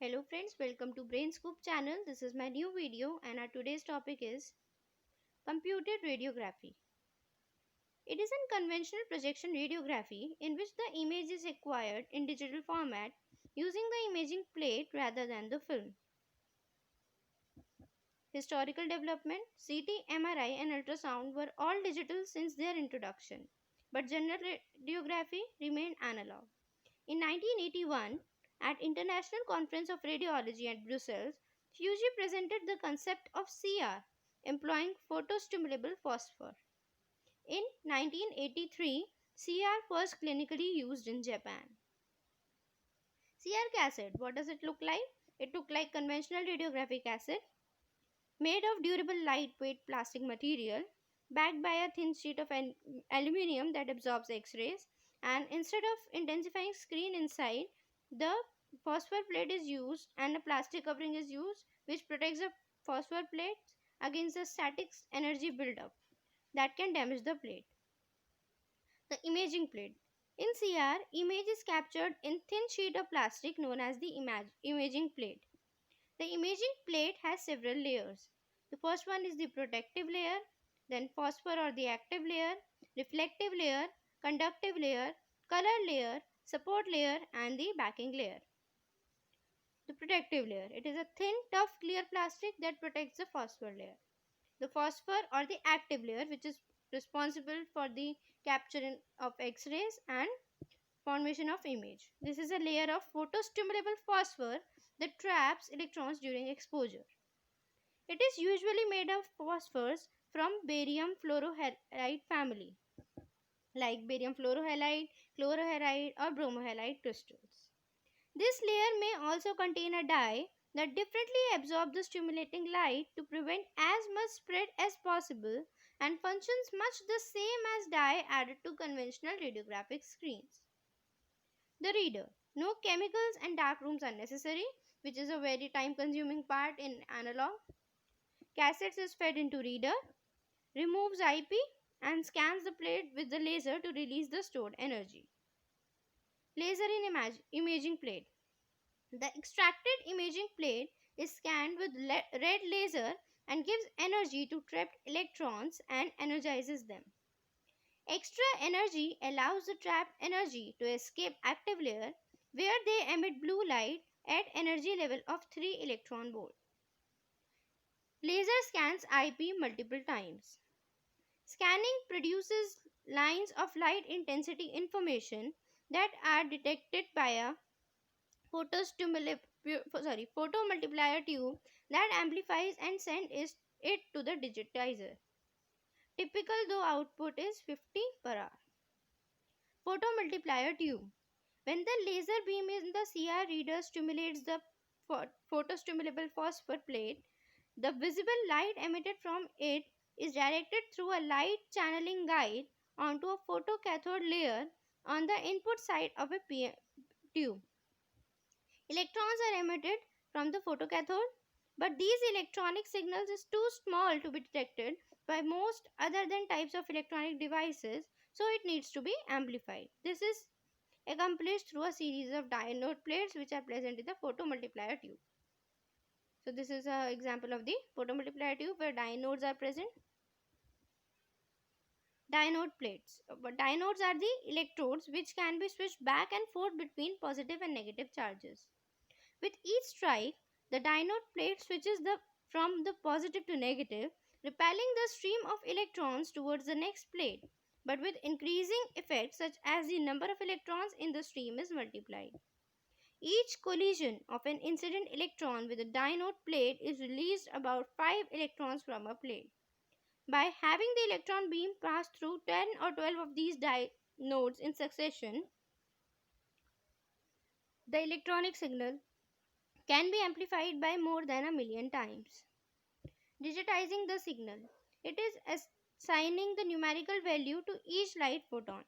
Hello friends, welcome to Brain Scoop channel. This is my new video and our today's topic is computed radiography. It is a conventional projection radiography in which the image is acquired in digital format using the imaging plate rather than the film. Historical development: CT, MRI and ultrasound were all digital since their introduction, but general radiography remained analog. In 1981, at International Conference of Radiology at Brussels, Fuji presented the concept of CR, employing photostimulable phosphor. In 1983, CR was clinically used in Japan. CR cassette, what does it look like? It looked like conventional radiographic cassette, made of durable lightweight plastic material, backed by a thin sheet of aluminium that absorbs X-rays, and instead of intensifying screen inside, the phosphor plate is used and a plastic covering is used which protects the phosphor plate against the static energy buildup that can damage the plate. The imaging plate. In CR, image is captured in thin sheet of plastic known as the imaging plate. The imaging plate has several layers. The first one is the protective layer, then phosphor or the active layer, reflective layer, conductive layer, color layer, support layer, and the backing layer. The protective layer. It is a thin, tough, clear plastic that protects the phosphor layer. The phosphor or the active layer, which is responsible for the capturing of X-rays and formation of image. This is a layer of photostimulable phosphor that traps electrons during exposure. It is usually made of phosphors from barium fluorohalide family, like barium fluorohalide, chlorohalide, or bromohalide crystals. This layer may also contain a dye that differently absorbs the stimulating light to prevent as much spread as possible and functions much the same as dye added to conventional radiographic screens. The reader. No chemicals and dark rooms are necessary, which is a very time consuming part in analog. Cassettes is fed into reader, removes IP and scans the plate with the laser to release the stored energy. Laser in imaging plate. The extracted imaging plate is scanned with red laser and gives energy to trapped electrons and energizes them. Extra energy allows the trapped energy to escape active layer where they emit blue light at energy level of 3 electron volt. Laser scans IP multiple times. Scanning produces lines of light intensity information that are detected by a photomultiplier tube that amplifies and sends it to the digitizer. Typical though output is 50 per hour. Photomultiplier tube. When the laser beam in the CR reader stimulates the photostimulable phosphor plate, the visible light emitted from it is directed through a light channeling guide onto a photocathode layer on the input side of a tube. Electrons are emitted from the photocathode, but these electronic signals is too small to be detected by most other than types of electronic devices, so it needs to be amplified. This is accomplished through a series of diode plates which are present in the photomultiplier tube. So this is an example of the photomultiplier tube where diodes are present. Diode plates. But diodes are the electrodes which can be switched back and forth between positive and negative charges. With each strike, the diode plate switches from the positive to negative, repelling the stream of electrons towards the next plate, but with increasing effect such as the number of electrons in the stream is multiplied. Each collision of an incident electron with a diode plate is released about 5 electrons from a plate. By having the electron beam pass through 10 or 12 of these diodes in succession, the electronic signal can be amplified by more than a million times. Digitizing the signal. It is assigning the numerical value to each light photon.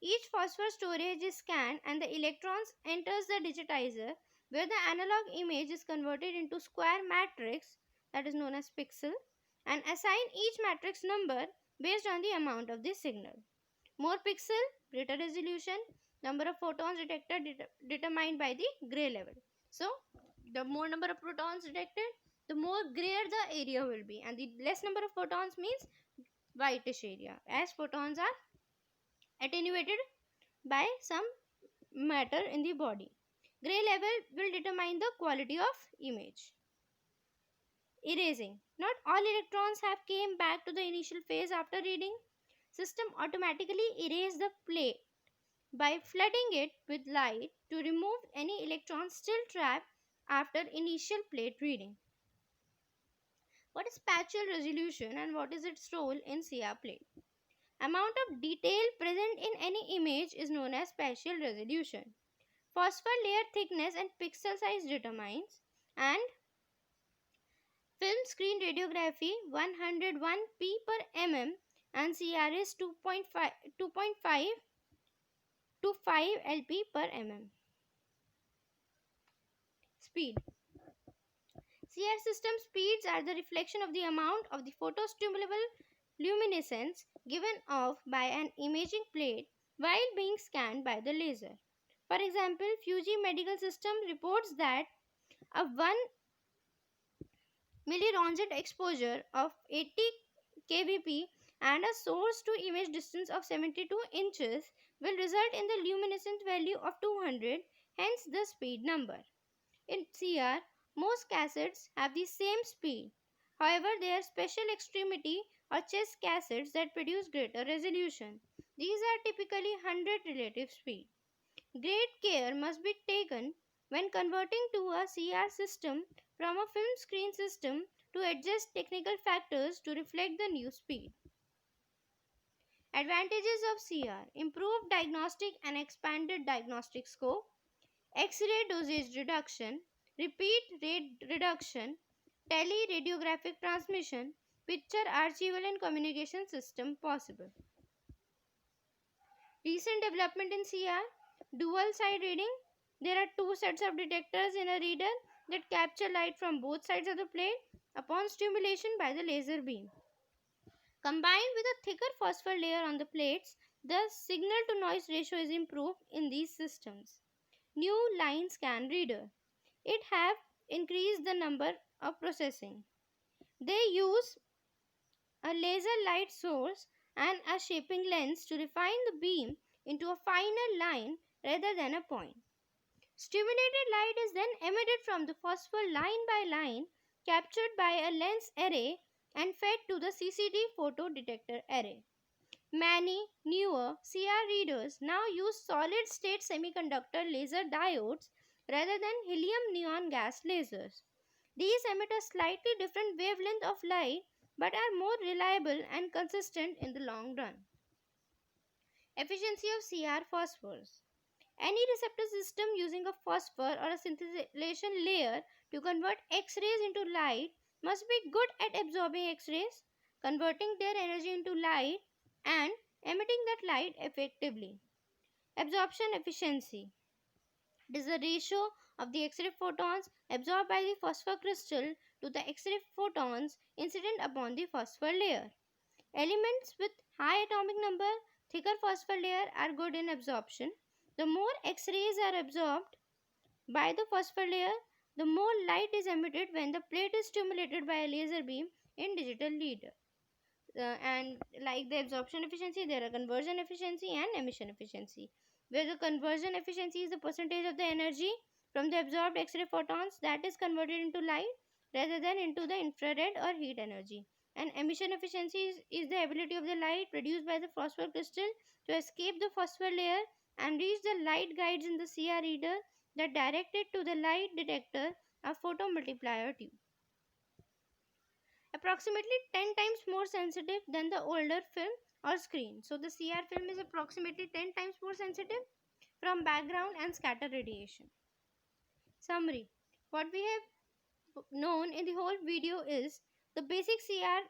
Each phosphor storage is scanned and the electrons enters the digitizer where the analog image is converted into square matrix that is known as pixel and assign each matrix number based on the amount of this signal. More pixel, greater resolution, number of photons detected determined by the gray level. So The more number of protons detected, the more grayer the area will be, and the less number of photons means whitish area, as photons are attenuated by some matter in the body. Gray level will determine the quality of image. Erasing. Not all electrons have came back to the initial phase after reading. System automatically erase the plate by flooding it with light to remove any electrons still trapped after initial plate reading. What is spatial resolution and what is its role in CR plate? Amount of detail present in any image is known as spatial resolution. Phosphor layer thickness and pixel size determines, and film screen radiography 101p per mm and CR is 2.5 to 5 lp per mm. Speed. CR system speeds are the reflection of the amount of the photostimulable luminescence given off by an imaging plate while being scanned by the laser. For example, Fuji Medical System reports that a 1 millirangent exposure of 80 kbp and a source to image distance of 72 inches will result in the luminescence value of 200, hence the speed number. In CR, most cassettes have the same speed. However, there are special extremity or chest cassettes that produce greater resolution. These are typically 100 relative speed. Great care must be taken when converting to a CR system from a film screen system to adjust technical factors to reflect the new speed. Advantages of CR: improved diagnostic and expanded diagnostic scope, X-ray dosage reduction, repeat rate reduction, tele-radiographic transmission, picture archival and communication system possible. Recent development in CR: dual side reading. There are two sets of detectors in a reader that capture light from both sides of the plate upon stimulation by the laser beam. Combined with a thicker phosphor layer on the plates, the signal to noise ratio is improved in these systems. New line scan reader. It have increased the number of processing. They use a laser light source and a shaping lens to refine the beam into a finer line rather than a point. Stimulated light is then emitted from the phosphor line by line, captured by a lens array and fed to the CCD photo detector array. Many newer CR readers now use solid state semiconductor laser diodes rather than helium neon gas lasers. These emit a slightly different wavelength of light but are more reliable and consistent in the long run. Efficiency of CR phosphors. Any receptor system using a phosphor or a scintillation layer to convert X-rays into light must be good at absorbing X-rays, converting their energy into light, and emitting that light effectively. Absorption efficiency. It is the ratio of the X-ray photons absorbed by the phosphor crystal to the X-ray photons incident upon the phosphor layer. Elements with high atomic number, thicker phosphor layer are good in absorption. The more X-rays are absorbed by the phosphor layer, the more light is emitted when the plate is stimulated by a laser beam in digital reader. And like the absorption efficiency, there are conversion efficiency and emission efficiency. Where the conversion efficiency is the percentage of the energy from the absorbed X-ray photons that is converted into light rather than into the infrared or heat energy. And emission efficiency is the ability of the light produced by the phosphor crystal to escape the phosphor layer and reach the light guides in the CR reader that direct it to the light detector or photomultiplier tube. Approximately 10 times more sensitive than the older film or screen. So the CR film is approximately 10 times more sensitive from background and scatter radiation. Summary. What we have known in the whole video is the basic CR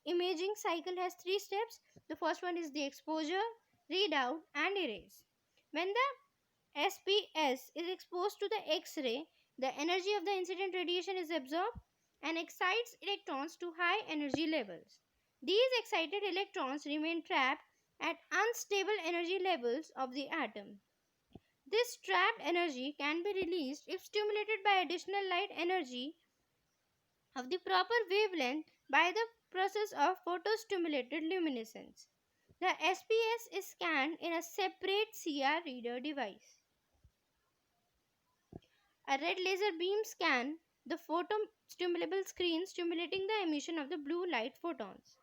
imaging cycle has 3 steps. The first one is the exposure, readout and erase. When the SPS is exposed to the X-ray, the energy of the incident radiation is absorbed and excites electrons to high energy levels. These excited electrons remain trapped at unstable energy levels of the atom. This trapped energy can be released if stimulated by additional light energy of the proper wavelength by the process of photostimulated luminescence. The SPS is scanned in a separate CR reader device. A red laser beam scan the photo-stimulable screen, stimulating the emission of the blue light photons.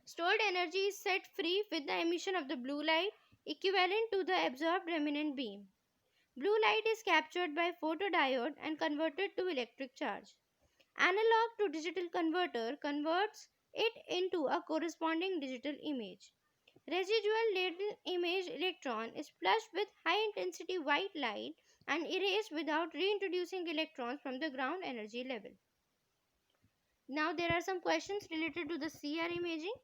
Stored energy is set free with the emission of the blue light equivalent to the absorbed remnant beam. Blue light is captured by photodiode and converted to electric charge. Analog to digital converter converts it into a corresponding digital image. Residual latent image electron is flushed with high intensity white light and erased without reintroducing electrons from the ground energy level. Now there are some questions related to the CR imaging.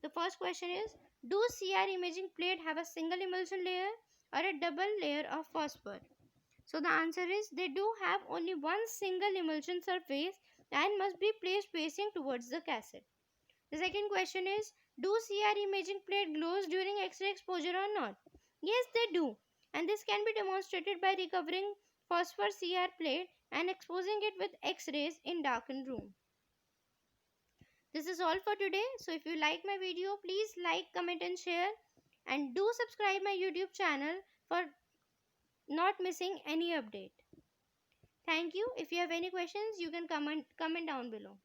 The first question is, do CR imaging plate have a single emulsion layer or a double layer of phosphor? So the answer is they do have only one single emulsion surface and must be placed facing towards the cassette. The second question is, do CR imaging plate glows during X-ray exposure or not? Yes, they do. And this can be demonstrated by recovering phosphor CR plate and exposing it with X-rays in darkened room. This is all for today. So if you like my video, please like, comment and share. And do subscribe my YouTube channel for not missing any update. Thank you. If you have any questions, you can comment down below.